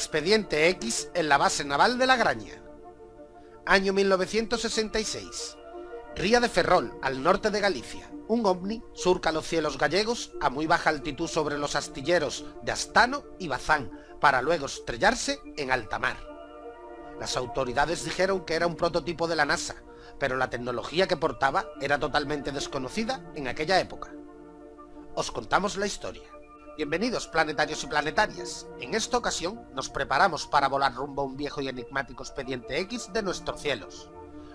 Expediente X en la base naval de La Graña. Año 1966. Ría de Ferrol, al norte de Galicia. Un ovni surca los cielos gallegos a muy baja altitud sobre los astilleros de Astano y Bazán, para luego estrellarse en alta mar. Las autoridades dijeron que era un prototipo de la NASA, pero la tecnología que portaba era totalmente desconocida en aquella época. Os contamos la historia. Bienvenidos, planetarios y planetarias. En esta ocasión nos preparamos para volar rumbo a un viejo y enigmático expediente X de nuestros cielos.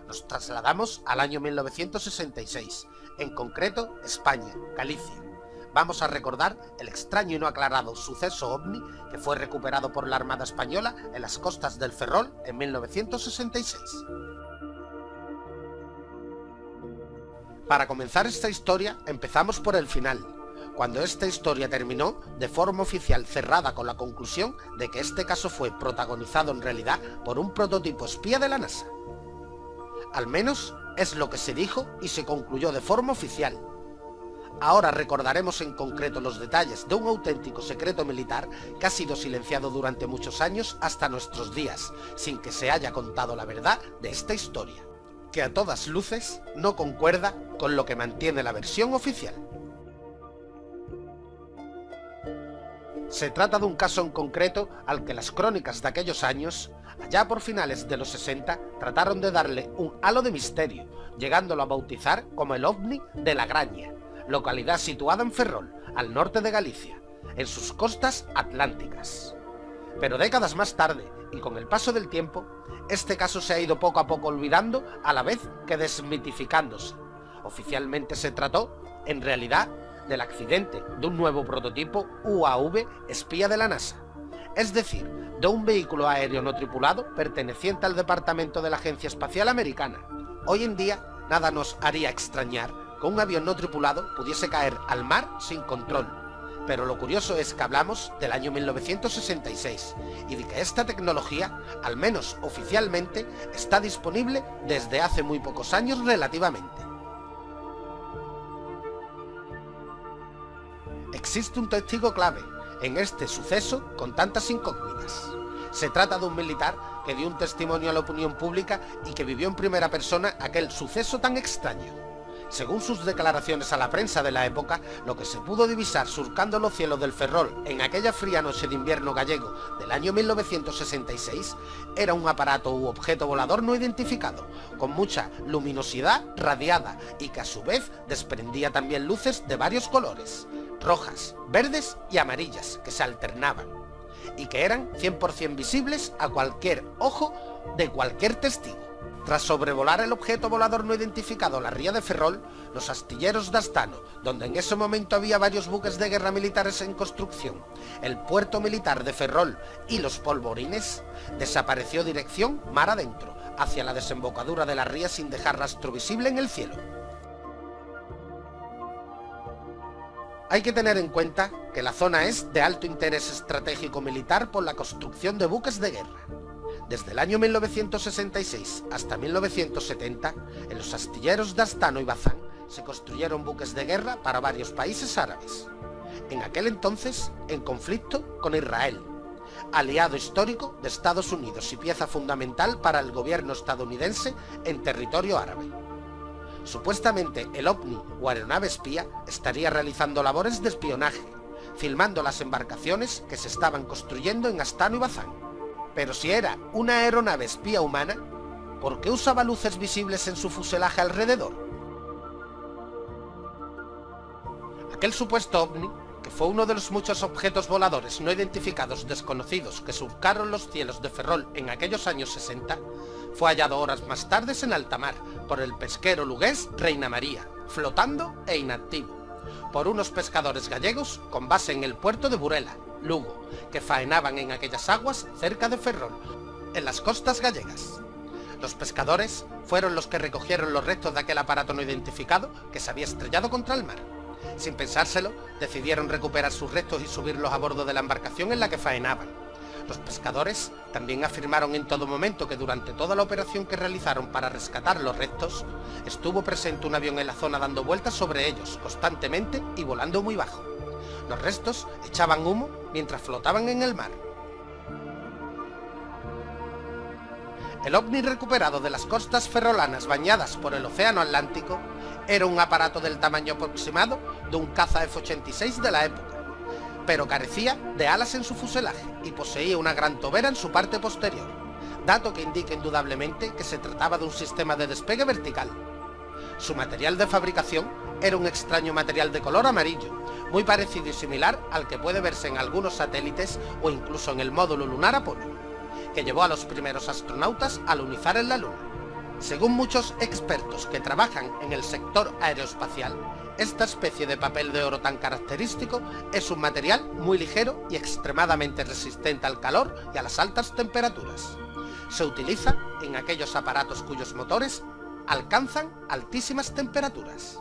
Nos trasladamos al año 1966, en concreto España, Galicia. Vamos a recordar el extraño y no aclarado suceso ovni que fue recuperado por la Armada Española en las costas del Ferrol en 1966. Para comenzar esta historia empezamos por el final, cuando esta historia terminó de forma oficial cerrada con la conclusión de que este caso fue protagonizado en realidad por un prototipo espía de la NASA. Al menos es lo que se dijo y se concluyó de forma oficial. Ahora recordaremos en concreto los detalles de un auténtico secreto militar que ha sido silenciado durante muchos años hasta nuestros días, sin que se haya contado la verdad de esta historia, que a todas luces no concuerda con lo que mantiene la versión oficial. Se trata de un caso en concreto al que las crónicas de aquellos años, allá por finales de los 60, trataron de darle un halo de misterio, llegándolo a bautizar como el ovni de La Graña, localidad situada en Ferrol, al norte de Galicia, en sus costas atlánticas. Pero décadas más tarde, y con el paso del tiempo, este caso se ha ido poco a poco olvidando a la vez que desmitificándose. Oficialmente se trató, en realidad, del accidente de un nuevo prototipo UAV espía de la NASA, es decir, de un vehículo aéreo no tripulado perteneciente al departamento de la Agencia Espacial Americana. Hoy en día, nada nos haría extrañar que un avión no tripulado pudiese caer al mar sin control, pero lo curioso es que hablamos del año 1966 y de que esta tecnología, al menos oficialmente, está disponible desde hace muy pocos años relativamente. Existe un testigo clave en este suceso con tantas incógnitas. Se trata de un militar que dio un testimonio a la opinión pública y que vivió en primera persona aquel suceso tan extraño. Según sus declaraciones a la prensa de la época, lo que se pudo divisar surcando los cielos del Ferrol en aquella fría noche de invierno gallego del año 1966 era un aparato u objeto volador no identificado, con mucha luminosidad radiada y que a su vez desprendía también luces de varios colores, rojas, verdes y amarillas, que se alternaban, y que eran 100% visibles a cualquier ojo de cualquier testigo. Tras sobrevolar el objeto volador no identificado la ría de Ferrol, los astilleros de Astano, donde en ese momento había varios buques de guerra militares en construcción, el puerto militar de Ferrol y los polvorines, desapareció dirección mar adentro, hacia la desembocadura de la ría sin dejar rastro visible en el cielo. Hay que tener en cuenta que la zona es de alto interés estratégico militar por la construcción de buques de guerra. Desde el año 1966 hasta 1970, en los astilleros de Astano y Bazán se construyeron buques de guerra para varios países árabes, en aquel entonces en conflicto con Israel, aliado histórico de Estados Unidos y pieza fundamental para el gobierno estadounidense en territorio árabe. Supuestamente el ovni o aeronave espía estaría realizando labores de espionaje, filmando las embarcaciones que se estaban construyendo en Astano y Bazán. Pero si era una aeronave espía humana, ¿por qué usaba luces visibles en su fuselaje alrededor? Aquel supuesto ovni, que fue uno de los muchos objetos voladores no identificados desconocidos que surcaron los cielos de Ferrol en aquellos años 60, fue hallado horas más tarde en alta mar por el pesquero lugués Reina María, flotando e inactivo, por unos pescadores gallegos con base en el puerto de Burela, Lugo, que faenaban en aquellas aguas cerca de Ferrol, en las costas gallegas. Los pescadores fueron los que recogieron los restos de aquel aparato no identificado que se había estrellado contra el mar. Sin pensárselo, decidieron recuperar sus restos y subirlos a bordo de la embarcación en la que faenaban. Los pescadores también afirmaron en todo momento que durante toda la operación que realizaron para rescatar los restos, estuvo presente un avión en la zona dando vueltas sobre ellos constantemente y volando muy bajo. Los restos echaban humo mientras flotaban en el mar. El ovni recuperado de las costas ferrolanas bañadas por el océano Atlántico era un aparato del tamaño aproximado de un caza F-86 de la época, pero carecía de alas en su fuselaje y poseía una gran tobera en su parte posterior, dato que indica indudablemente que se trataba de un sistema de despegue vertical. Su material de fabricación era un extraño material de color amarillo, muy parecido y similar al que puede verse en algunos satélites o incluso en el módulo lunar Apolo, que llevó a los primeros astronautas a alunizar en la Luna. Según muchos expertos que trabajan en el sector aeroespacial, esta especie de papel de oro tan característico es un material muy ligero y extremadamente resistente al calor y a las altas temperaturas. Se utiliza en aquellos aparatos cuyos motores alcanzan altísimas temperaturas.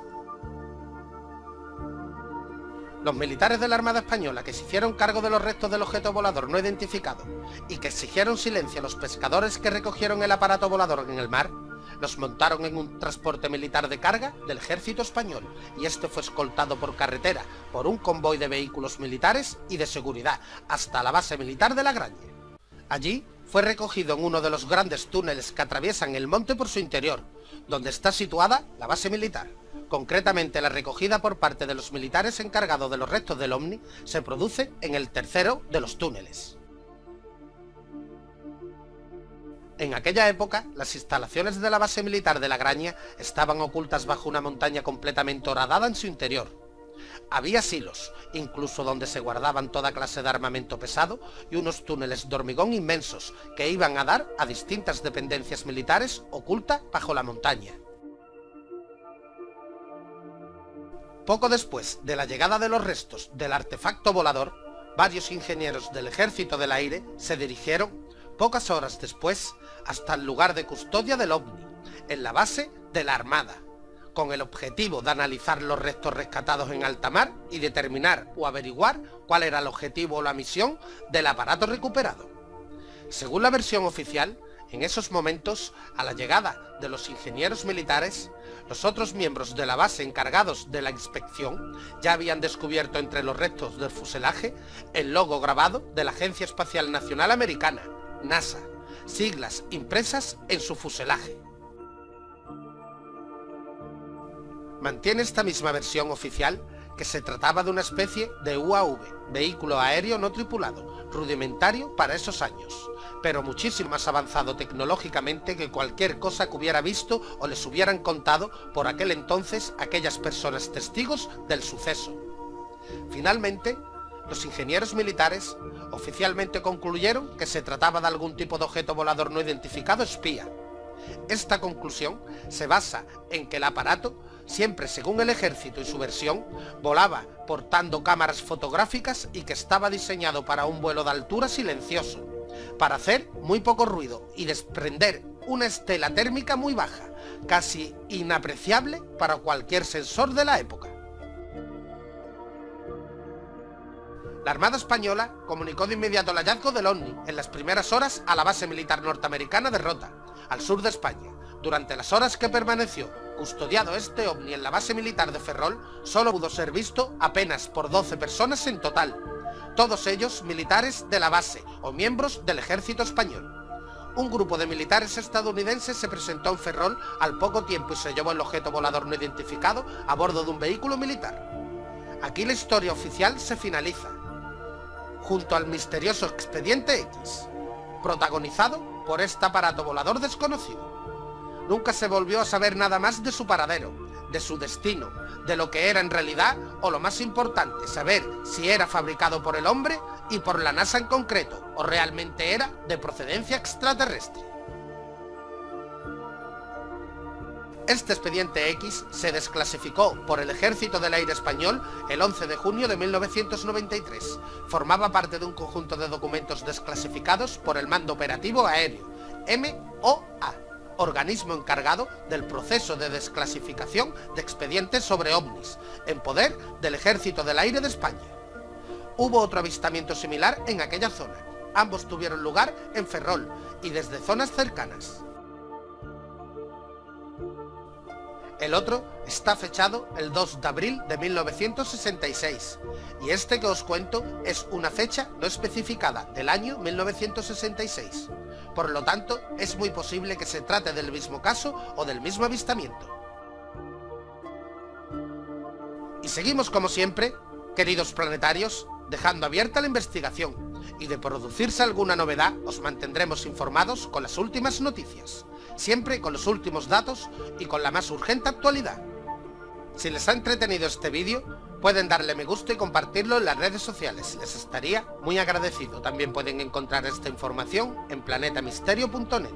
Los militares de la Armada Española que se hicieron cargo de los restos del objeto volador no identificado y que exigieron silencio a los pescadores que recogieron el aparato volador en el mar, los montaron en un transporte militar de carga del ejército español y este fue escoltado por carretera por un convoy de vehículos militares y de seguridad hasta la base militar de La Graña. Allí fue recogido en uno de los grandes túneles que atraviesan el monte por su interior, donde está situada la base militar. Concretamente, la recogida por parte de los militares encargados de los restos del ovni se produce en el tercero de los túneles. En aquella época, las instalaciones de la base militar de La Graña estaban ocultas bajo una montaña completamente horadada en su interior. Había silos, incluso donde se guardaban toda clase de armamento pesado, y unos túneles de hormigón inmensos que iban a dar a distintas dependencias militares ocultas bajo la montaña. Poco después de la llegada de los restos del artefacto volador, varios ingenieros del Ejército del Aire se dirigieron, pocas horas después, hasta el lugar de custodia del ovni, en la base de la Armada, con el objetivo de analizar los restos rescatados en alta mar y determinar o averiguar cuál era el objetivo o la misión del aparato recuperado. Según la versión oficial, en esos momentos, a la llegada de los ingenieros militares, los otros miembros de la base encargados de la inspección ya habían descubierto entre los restos del fuselaje el logo grabado de la Agencia Espacial Nacional Americana, NASA, siglas impresas en su fuselaje. Mantiene esta misma versión oficial que se trataba de una especie de UAV, vehículo aéreo no tripulado, rudimentario para esos años, pero muchísimo más avanzado tecnológicamente que cualquier cosa que hubiera visto o les hubieran contado por aquel entonces aquellas personas testigos del suceso. Finalmente, los ingenieros militares oficialmente concluyeron que se trataba de algún tipo de objeto volador no identificado espía. Esta conclusión se basa en que el aparato, siempre según el ejército y su versión, volaba portando cámaras fotográficas y que estaba diseñado para un vuelo de altura silencioso, para hacer muy poco ruido y desprender una estela térmica muy baja, casi inapreciable para cualquier sensor de la época. La Armada Española comunicó de inmediato el hallazgo del ovni en las primeras horas a la base militar norteamericana de Rota, al sur de España. Durante las horas que permaneció custodiado este ovni en la base militar de Ferrol, solo pudo ser visto apenas por 12 personas en total, todos ellos militares de la base o miembros del ejército español. Un grupo de militares estadounidenses se presentó en Ferrol al poco tiempo y se llevó el objeto volador no identificado a bordo de un vehículo militar. Aquí la historia oficial se finaliza, junto al misterioso Expediente X, protagonizado por este aparato volador desconocido. Nunca se volvió a saber nada más de su paradero, de su destino, de lo que era en realidad, o lo más importante, saber si era fabricado por el hombre y por la NASA en concreto, o realmente era de procedencia extraterrestre. Este Expediente X se desclasificó por el Ejército del Aire Español el 11 de junio de 1993. Formaba parte de un conjunto de documentos desclasificados por el Mando Operativo Aéreo, MOA, organismo encargado del proceso de desclasificación de expedientes sobre ovnis, en poder del Ejército del Aire de España. Hubo otro avistamiento similar en aquella zona. Ambos tuvieron lugar en Ferrol y desde zonas cercanas. El otro está fechado el 2 de abril de 1966, y este que os cuento es una fecha no especificada del año 1966. Por lo tanto, es muy posible que se trate del mismo caso o del mismo avistamiento. Y seguimos como siempre, queridos planetarios, dejando abierta la investigación, y de producirse alguna novedad os mantendremos informados con las últimas noticias, siempre con los últimos datos y con la más urgente actualidad. Si les ha entretenido este vídeo, pueden darle me gusta y compartirlo en las redes sociales, les estaría muy agradecido. También pueden encontrar esta información en planetamisterio.net.